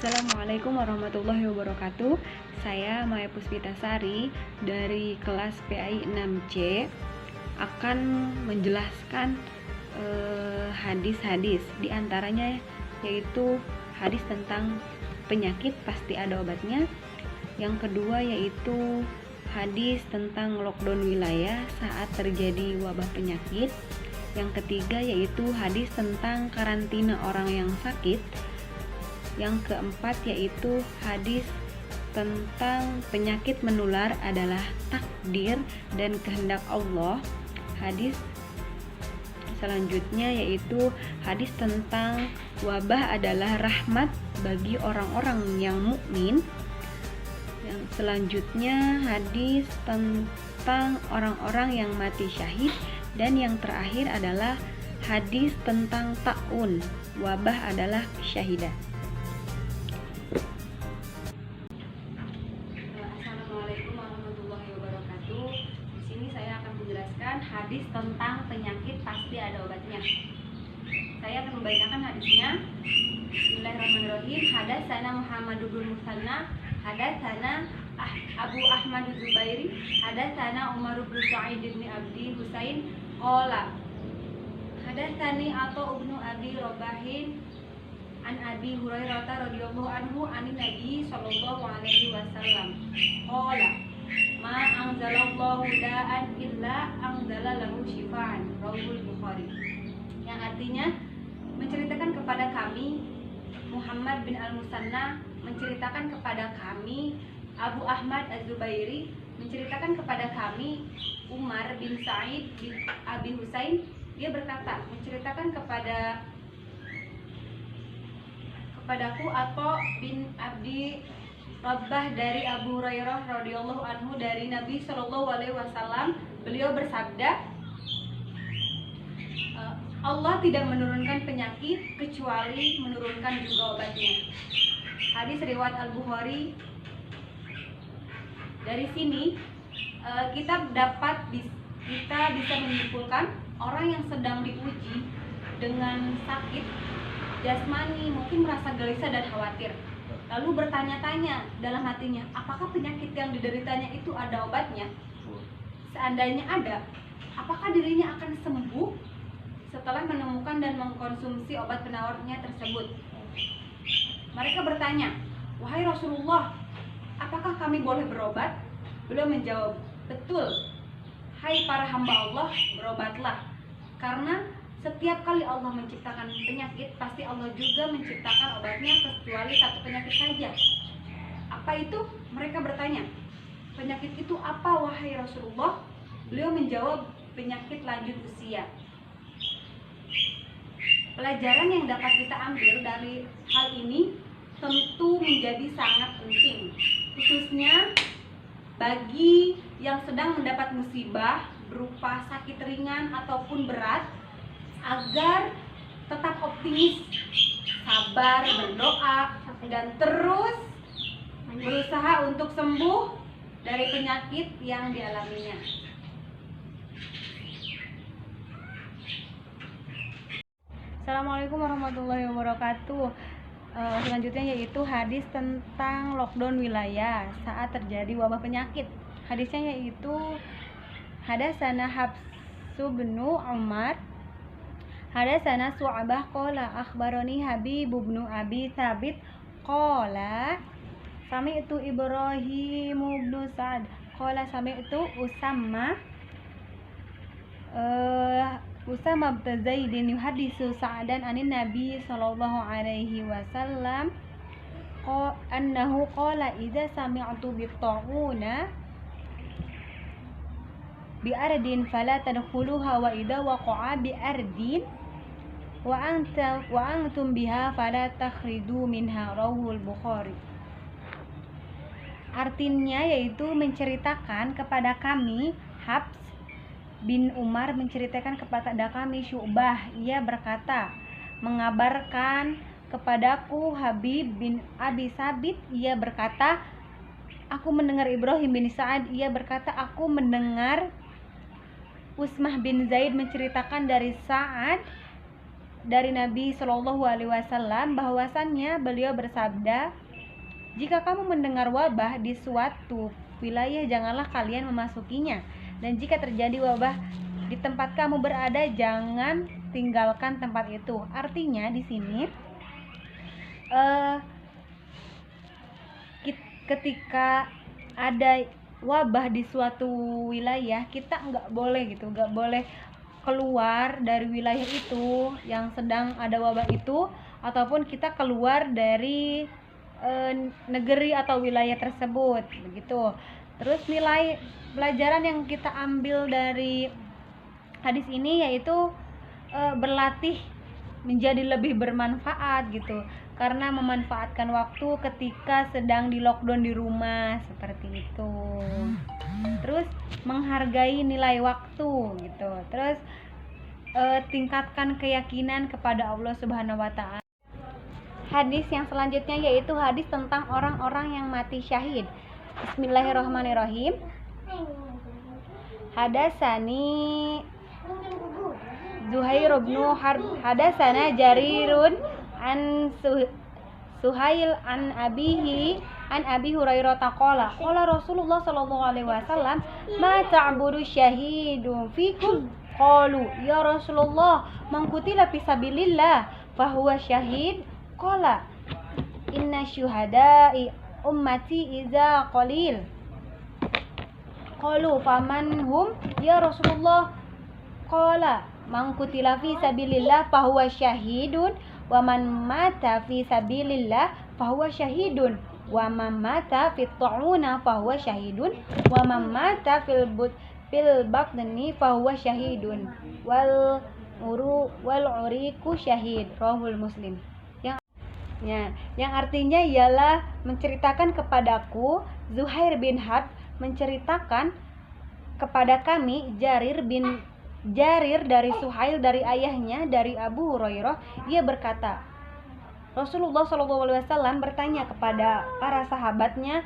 Assalamualaikum warahmatullahi wabarakatuh. Saya Maya Puspitasari dari kelas PAI 6C akan menjelaskan hadis-hadis. Di antaranya yaitu hadis tentang penyakit pasti ada obatnya. Yang kedua yaitu hadis tentang lockdown wilayah saat terjadi wabah penyakit. Yang ketiga yaitu hadis tentang karantina orang yang sakit. Yang keempat yaitu hadis tentang penyakit menular adalah takdir dan kehendak Allah. Hadis selanjutnya yaitu hadis tentang wabah adalah rahmat bagi orang-orang yang mukmin. Yang selanjutnya hadis tentang orang-orang yang mati syahid, dan yang terakhir adalah hadis tentang ta'un, wabah adalah syahidah. Assalamualaikum warahmatullahi wabarakatuh. Di sini saya akan menjelaskan hadis tentang penyakit pasti ada obatnya. Saya akan membacakan hadisnya. Bismillahirrahmanirrahim. Hadatsana Muhammad bin Musanna, hadatsana Abu Ahmad Zubairi, hadatsana Umar bin Sa'id bin Abdi Husain qala hadatsani Atha bin Abi Rabahin an Abi Hurairah radhiyallahu anhu anin Nabi sallallahu alaihi wasallam qala ma anzalallahu da'an illa anzala lahu shifaan, rawahul Bukhari. Yang artinya menceritakan kepada kami, Muhammad bin Al-Musanna menceritakan kepada kami, Abu Ahmad Az-Zubairi menceritakan kepada kami, Umar bin Sa'id bin Abi Husain, dia berkata, menceritakan kepadaku Atha bin Abdi Rabbah dari Abu Hurairah radhiyallahu anhu dari Nabi sallallahu alaihi wasallam, beliau bersabda, Allah tidak menurunkan penyakit kecuali menurunkan juga obatnya. Hadis riwayat Al-Bukhari. Dari sini kita bisa menyimpulkan orang yang sedang diuji dengan sakit jasmani mungkin merasa gelisah dan khawatir, lalu bertanya-tanya dalam hatinya, apakah penyakit yang dideritanya itu ada obatnya? Seandainya ada, apakah dirinya akan sembuh setelah menemukan dan mengkonsumsi obat penawarnya tersebut? Mereka bertanya, wahai Rasulullah, apakah kami boleh berobat? Beliau menjawab, betul, hai para hamba Allah, berobatlah. Karena setiap kali Allah menciptakan penyakit, pasti Allah juga menciptakan obatnya, kecuali satu penyakit saja. Apa itu? Mereka bertanya, penyakit itu apa wahai Rasulullah? Beliau menjawab, penyakit lanjut usia. Pelajaran yang dapat kita ambil dari hal ini tentu menjadi sangat penting, khususnya bagi yang sedang mendapat musibah berupa sakit ringan ataupun berat, agar tetap optimis, sabar, berdoa, dan terus berusaha untuk sembuh dari penyakit yang dialaminya. Assalamualaikum warahmatullahi wabarakatuh. Selanjutnya yaitu hadis tentang lockdown wilayah saat terjadi wabah penyakit. Hadisnya yaitu hadatsana Hafsu bin Umar, hadatsana Su'bah qala akhbarani Habib bin Abi Thabit qala sami'tu Ibrahim bin Sa'd qala sami'tu Usama bin Zaidin yuhaddisu Sa'dan anin Nabi sallallahu alaihi wasallam annahu qala idza sami'tu bit-ta'una bi'ardin fala tadkhuluha wa idza waqa'a bi'ardin wa antum biha fala takhridu minha, rawahul Bukhari. Artinya yaitu menceritakan kepada kami, Hafs bin Umar menceritakan kepada kami Syu'bah, ia berkata, mengabarkan kepadaku Habib bin Abi Sabit, ia berkata, aku mendengar Ibrahim bin Sa'ad, ia berkata, aku mendengar Usmah bin Zaid menceritakan dari Sa'ad dari Nabi Shallallahu Alaihi Wasallam bahwasannya beliau bersabda, jika kamu mendengar wabah di suatu wilayah, janganlah kalian memasukinya, dan jika terjadi wabah di tempat kamu berada, jangan tinggalkan tempat itu. Artinya di sini ketika ada wabah di suatu wilayah, kita nggak boleh keluar dari wilayah itu yang sedang ada wabah itu, ataupun kita keluar dari negeri atau wilayah tersebut begitu. Terus nilai pelajaran yang kita ambil dari hadis ini yaitu berlatih menjadi lebih bermanfaat gitu, karena memanfaatkan waktu ketika sedang di lockdown di rumah seperti itu. Terus menghargai nilai waktu gitu. Terus tingkatkan keyakinan kepada Allah Subhanahu wa taala. Hadis yang selanjutnya yaitu hadis tentang orang-orang yang mati syahid. Bismillahirrahmanirrahim. Hadasani Zuhair bin Harb, hadasana Jarirun an Suhail an abihi an Abi Hurairah taqala qala Rasulullah sallallahu alaihi wasallam ma ta'budu syahidu fikum qalu ya Rasulullah man qutila fi sabilillah fa huwa syahid qala inna syuhada'i ummati iza qalil qalu faman hum ya Rasulullah qala man qutila fi sabilillah fa huwa syahidun wa man mata fi sabilillah fa huwa syahidun wa man mata fi ta'una fa huwa syahidun wa man mata fil batni fa huwa syahidun wal uriku syahid. Rahul Muslim. Yang artinya ialah menceritakan kepadaku, Zuhair bin Harb menceritakan kepada kami Jarir dari Suhail dari ayahnya dari Abu Hurairah, ia berkata, Rasulullah SAW bertanya kepada para sahabatnya,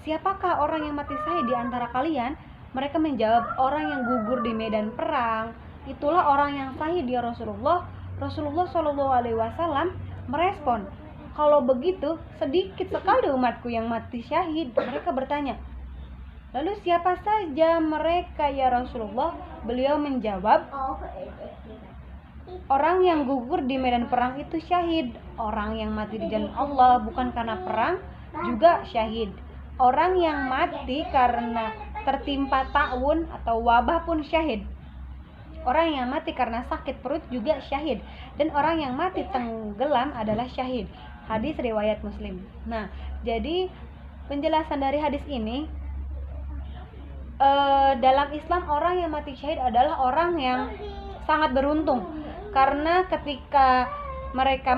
siapakah orang yang mati syahid di antara kalian? Mereka menjawab, orang yang gugur di medan perang. Itulah orang yang syahid ya Rasulullah. Rasulullah SAW merespon, kalau begitu sedikit sekali umatku yang mati syahid. Mereka bertanya, lalu siapa saja mereka ya Rasulullah? Beliau menjawab, orang yang gugur di medan perang itu syahid. Orang yang mati di jalan Allah bukan karena perang juga syahid. Orang yang mati karena tertimpa ta'un atau wabah pun syahid. Orang yang mati karena sakit perut juga syahid. Dan orang yang mati tenggelam adalah syahid. Hadis riwayat Muslim. Nah, jadi penjelasan dari hadis ini, dalam Islam orang yang mati syahid adalah orang yang sangat beruntung, karena ketika mereka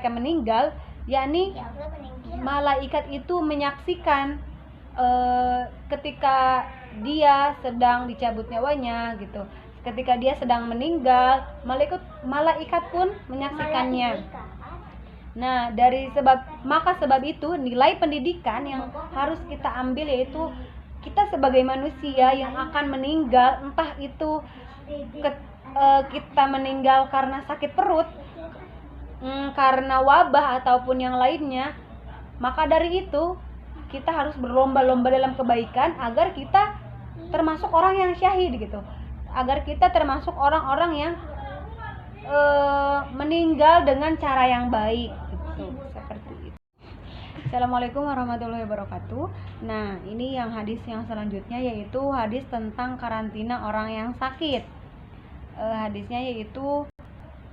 meninggal, yakni malaikat itu menyaksikan ketika dia sedang dicabut nyawanya gitu. Ketika dia sedang meninggal, malaikat pun menyaksikannya. Nah, maka sebab itu nilai pendidikan yang harus kita ambil yaitu kita sebagai manusia yang akan meninggal, entah itu kita meninggal karena sakit perut, karena wabah ataupun yang lainnya, maka dari itu kita harus berlomba-lomba dalam kebaikan agar kita termasuk orang yang syahid gitu, agar kita termasuk orang-orang yang meninggal dengan cara yang baik gitu, seperti itu. Assalamualaikum warahmatullahi wabarakatuh. Nah, ini yang hadis yang selanjutnya yaitu hadis tentang karantina orang yang sakit. Hadisnya yaitu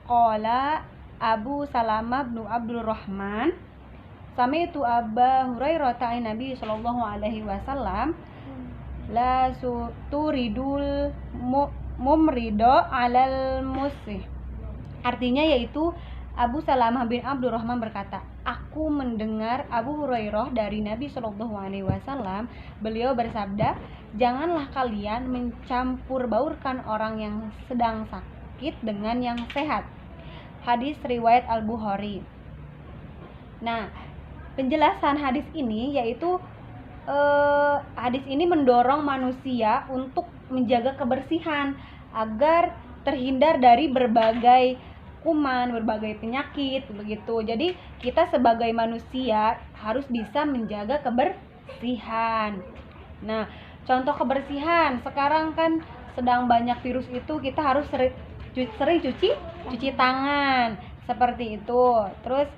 qala Abu Salamah bin Abdurrahman sami'tu Aba Hurairah ta'in Nabi sallallahu alaihi wasallam la turidul mumrido alal musih. Artinya yaitu Abu Salamah bin Abdurrahman berkata, aku mendengar Abu Hurairah dari Nabi Shallallahu Alaihi Wasallam, beliau bersabda, janganlah kalian mencampur baurkan orang yang sedang sakit dengan yang sehat. Hadis riwayat Al-Bukhari. Nah, penjelasan hadis ini yaitu hadis ini mendorong manusia untuk menjaga kebersihan agar terhindar dari berbagai kuman, berbagai penyakit begitu. Jadi kita sebagai manusia harus bisa menjaga kebersihan. Nah, contoh kebersihan sekarang kan sedang banyak virus itu, kita harus sering cuci tangan seperti itu. Terus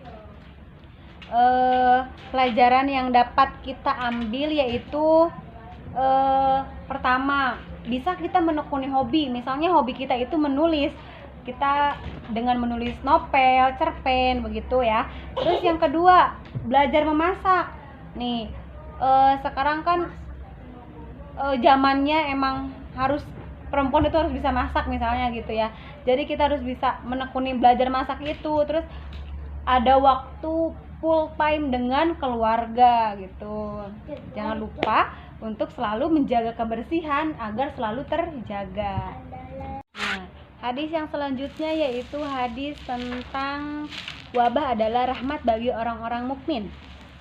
pelajaran yang dapat kita ambil yaitu pertama, bisa kita menekuni hobi. Misalnya hobi kita itu menulis, kita dengan menulis novel, cerpen begitu ya. Terus yang kedua, belajar memasak. Nih, sekarang kan zamannya emang harus perempuan itu harus bisa masak misalnya gitu ya. Jadi kita harus bisa menekuni belajar masak itu. Terus ada waktu full time dengan keluarga gitu. Jangan lupa untuk selalu menjaga kebersihan agar selalu terjaga. Nah, hadis yang selanjutnya yaitu hadis tentang wabah adalah rahmat bagi orang-orang mukmin.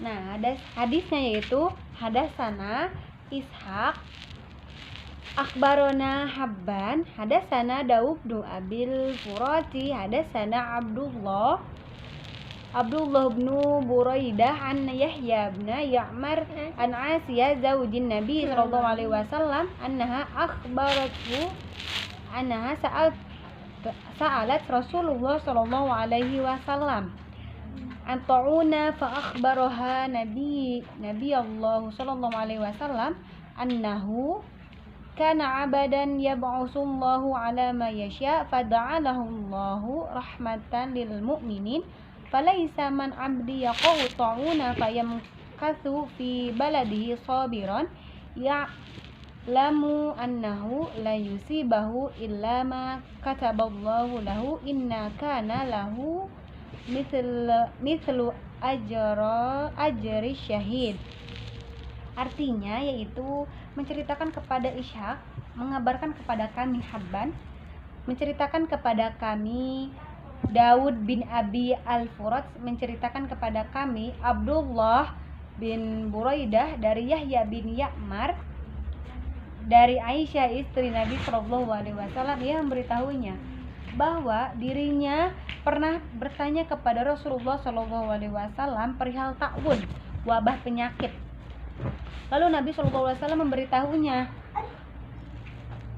Nah, hadisnya yaitu hadasana Ishaq, akhbarona Habban, hadasana Daud bin Abil Furati, hadasana Abdullah bin Buraidah an Yahya bin Ya'mar an Asiyah zaujin Nabi sallallahu alaihi wasallam annaha akhbarathu annaha sa'alat Rasulullah sallallahu alaihi wasallam an ta'una fa akhbaraha Nabi Allah sallallahu alaihi wasallam annahu kana abadan yab'usullahu ala ma yasha fada'alahu Allahu rahmatan lil mu'minin falaisa man abdi yaqau ta'una fayamkathu fi baladihi sabiran ya'lamu annahu la yusibahu illa ma kataballahu lahu inna kana lahu mithlu ajri syahid. Artinya yaitu menceritakan kepada Ishaq, mengabarkan kepada kami Habban, menceritakan kepada kami Daud bin Abi Al-Furat, menceritakan kepada kami Abdullah bin Buraidah dari Yahya bin Ya'mar dari Aisyah istri Nabi Shallallahu Alaihi Wasallam, yang memberitahunya bahwa dirinya pernah bertanya kepada Rasulullah Shallallahu Alaihi Wasallam perihal ta'un, wabah penyakit. Lalu Nabi Shallallahu Alaihi Wasallam memberitahunya,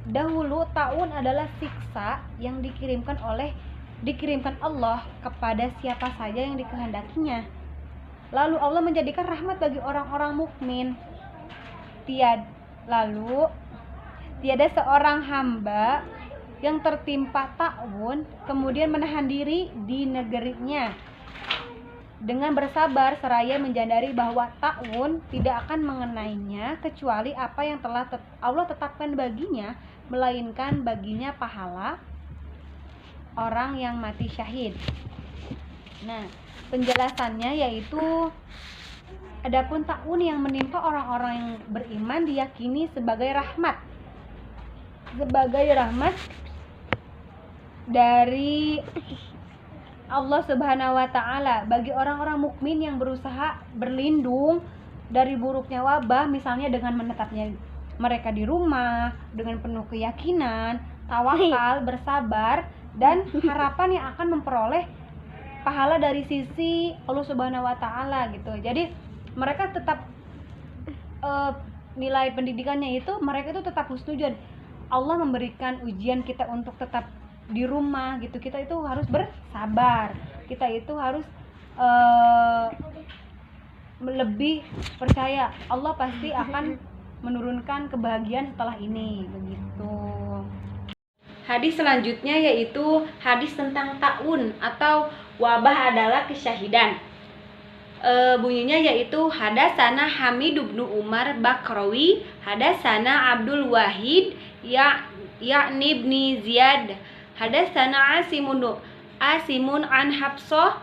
dahulu ta'un adalah siksa yang dikirimkan Allah kepada siapa saja yang dikehendakinya. Lalu Allah menjadikan rahmat bagi orang-orang mukmin. Tiada seorang hamba yang tertimpa ta'un kemudian menahan diri di negerinya dengan bersabar seraya menjadari bahwa ta'un tidak akan mengenainya kecuali apa yang telah Allah tetapkan baginya, melainkan baginya pahala orang yang mati syahid. Nah, penjelasannya yaitu adapun ta'un yang menimpa orang-orang yang beriman diyakini sebagai rahmat dari Allah Subhanahu wa taala bagi orang-orang mukmin yang berusaha berlindung dari buruknya wabah, misalnya dengan menetapnya mereka di rumah dengan penuh keyakinan, tawakal, bersabar, dan harapan yang akan memperoleh pahala dari sisi Allah Subhanahu wa taala gitu. Jadi mereka tetap nilai pendidikannya itu mereka itu tetap husnuzon. Allah memberikan ujian kita untuk tetap di rumah gitu. Kita itu harus bersabar. Kita itu harus lebih percaya Allah pasti akan menurunkan kebahagiaan setelah ini begitu. Hadis selanjutnya yaitu hadis tentang ta'un atau wabah adalah kesyahidan. Bunyinya yaitu hadasana Hamid bin Umar Bakrawi, hadasana Abdul Wahid yakni ibni Ziyad, hadasana Asimun an Hafsah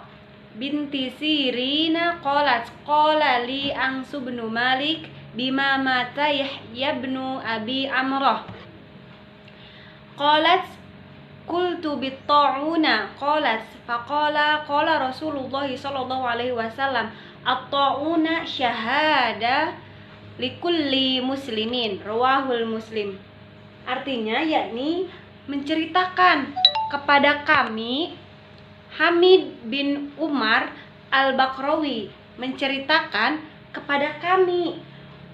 binti Sirina qalat qala li Angsu bin Malik bima mata Yahya bin Abi Amrah qalat qultu bit-ta'una qalat faqala Rasulullah sallallahu alaihi wasallam at-ta'una syahada likulli muslimin, rawahul Muslim. Artinya yakni menceritakan kepada kami. Hamid bin Umar Al-Bakrawi menceritakan kepada kami.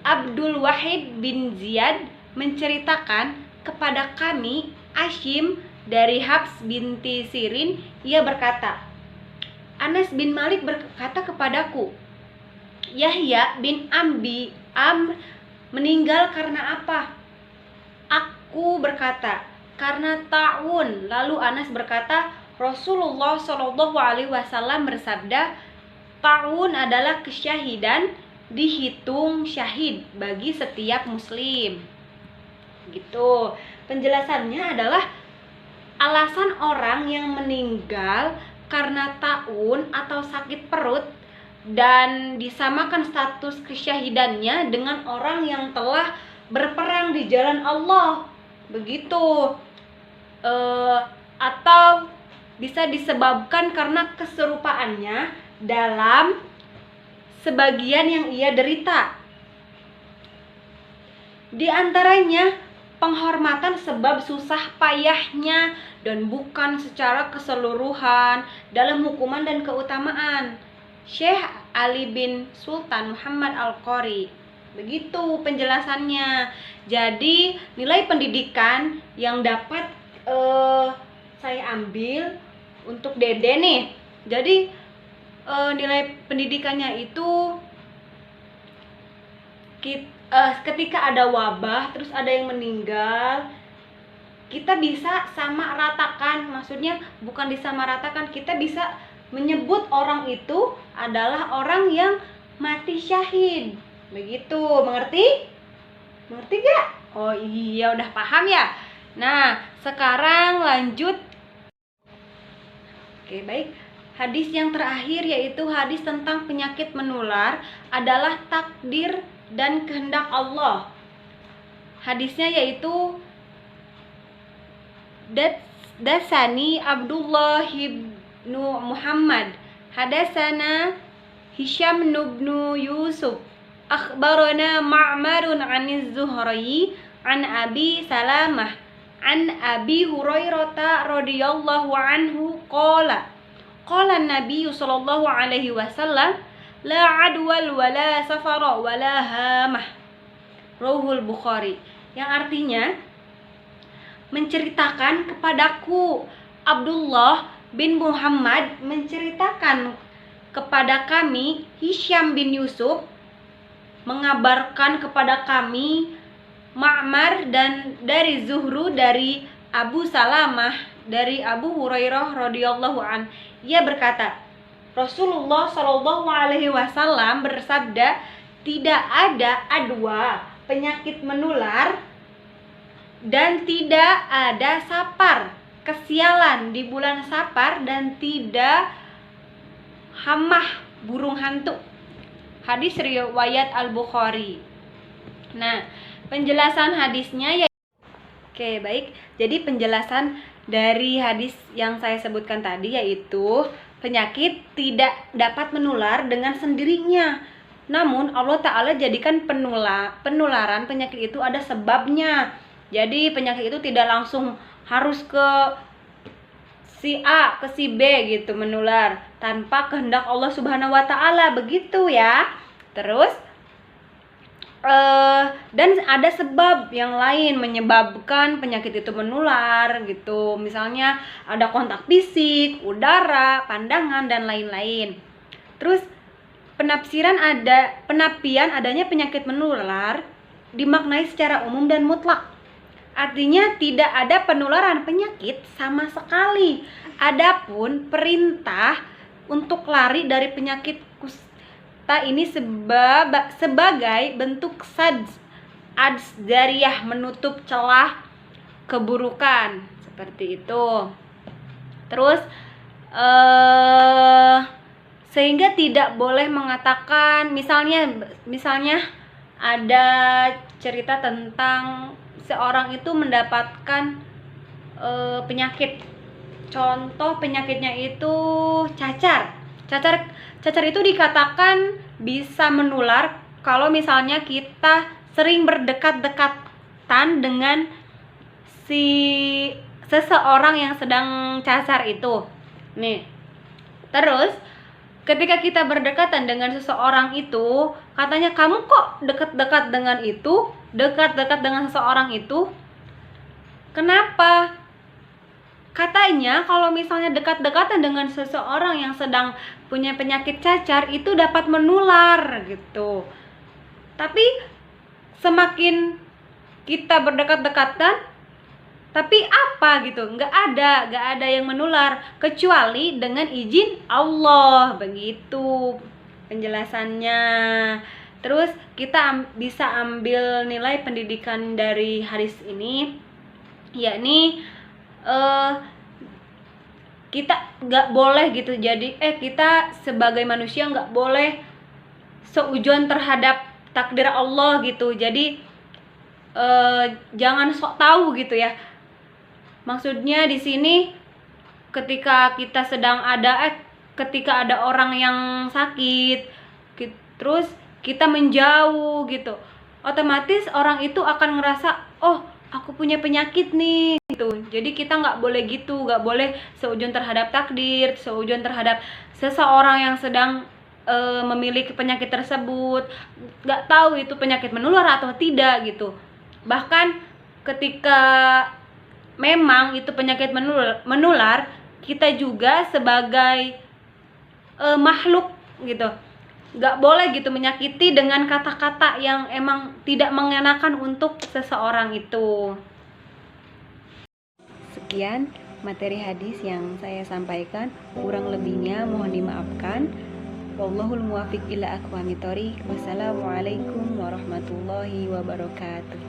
Abdul Wahid bin Ziyad menceritakan kepada kami. Ashim dari Habs binti Sirin, ia berkata, Anas bin Malik berkata kepadaku, Yahya bin Amr meninggal karena apa? Aku berkata, karena ta'un. Lalu Anas berkata, Rasulullah Shallallahu Alaihi Wasallam bersabda, ta'un adalah kesyahidan, dihitung syahid bagi setiap muslim. Gitu. Penjelasannya adalah alasan orang yang meninggal karena ta'un atau sakit perut dan disamakan status kesyahidannya dengan orang yang telah berperang di jalan Allah. Begitu. Atau bisa disebabkan karena keserupaannya dalam sebagian yang ia derita. Di antaranya penghormatan sebab susah payahnya dan bukan secara keseluruhan dalam hukuman dan keutamaan. Syekh Ali bin Sultan Muhammad Al-Qari. Begitu penjelasannya. Jadi nilai pendidikan yang dapat saya ambil untuk Dede nih. Jadi nilai pendidikannya itu ketika ada wabah terus ada yang meninggal, kita bisa sama ratakan. Maksudnya bukan disamaratakan, kita bisa menyebut orang itu adalah orang yang mati syahid. Begitu, mengerti? Mengerti gak? Oh iya, udah paham ya? Nah, sekarang lanjut. Oke, baik. Hadis yang terakhir yaitu hadis tentang penyakit menular adalah takdir dan kehendak Allah. Hadisnya yaitu Dasani Abdullah ibn Muhammad Hadasana Hisham ibn Yusuf Akhbarana Ma'marun aniz Zuhri an Abi Salamah an Abi Hurairah radhiyallahu anhu qala Nabi sallallahu alaihi wasallam la adwal wala safara wala hamah. Rawahul Bukhari. Yang artinya menceritakan kepadaku, Abdullah bin Muhammad menceritakan kepada kami, Hisham bin Yusuf mengabarkan kepada kami, Ma'mar dan dari Zuhru dari Abu Salamah dari Abu Hurairah radhiyallahu an. Ia berkata, Rasulullah Shallallahu Alaihi Wasallam bersabda, tidak ada adwa penyakit menular dan tidak ada sapar kesialan di bulan Sapar dan tidak hamah burung hantu. Hadis riwayat Al-Bukhari. Nah, penjelasan hadisnya ya. Oke, baik. Jadi penjelasan dari hadis yang saya sebutkan tadi yaitu penyakit tidak dapat menular dengan sendirinya. Namun Allah Ta'ala jadikan penularan penyakit itu ada sebabnya. Jadi penyakit itu tidak langsung harus ke si A, ke si B gitu menular tanpa kehendak Allah Subhanahu wa Ta'ala, begitu ya. Terus dan ada sebab yang lain menyebabkan penyakit itu menular gitu. Misalnya ada kontak fisik, udara, pandangan dan lain-lain. Terus penapian adanya penyakit menular dimaknai secara umum dan mutlak. Artinya tidak ada penularan penyakit sama sekali. Adapun perintah untuk lari dari penyakit kusta ini sebagai bentuk adzariyah, menutup celah keburukan, seperti itu. Terus sehingga tidak boleh mengatakan misalnya ada cerita tentang seorang itu mendapatkan penyakit. Contoh penyakitnya itu cacar. Cacar itu dikatakan bisa menular kalau misalnya kita sering berdekat-dekatan dengan si seseorang yang sedang cacar itu. Nih. Terus ketika kita berdekatan dengan seseorang itu, katanya kamu kok dekat-dekat dengan itu, dekat-dekat dengan seseorang itu. Kenapa? Katanya kalau misalnya dekat-dekatan dengan seseorang yang sedang punya penyakit cacar itu dapat menular gitu. Tapi semakin kita berdekat-dekatan, tapi apa gitu, nggak ada yang menular kecuali dengan izin Allah, begitu penjelasannya. Terus kita bisa ambil nilai pendidikan dari hadis ini, yakni kita nggak boleh gitu, jadi kita sebagai manusia nggak boleh seujon terhadap takdir Allah gitu. Jadi jangan sok tahu gitu ya. Maksudnya di sini ketika kita sedang ketika ada orang yang sakit, terus kita menjauh gitu, otomatis orang itu akan ngerasa, oh aku punya penyakit nih gitu. Jadi kita nggak boleh gitu, nggak boleh seujon terhadap takdir, seujon terhadap seseorang yang sedang memiliki penyakit tersebut. Nggak tahu itu penyakit menular atau tidak gitu. Bahkan ketika memang itu penyakit menular, kita juga sebagai makhluk gitu, nggak boleh gitu menyakiti dengan kata-kata yang emang tidak mengenakan untuk seseorang itu. Sekian materi hadis yang saya sampaikan, kurang lebihnya mohon dimaafkan. Wallahul muwaffiq ila aqwamit thoriq. Wassalamualaikum warahmatullahi wabarakatuh.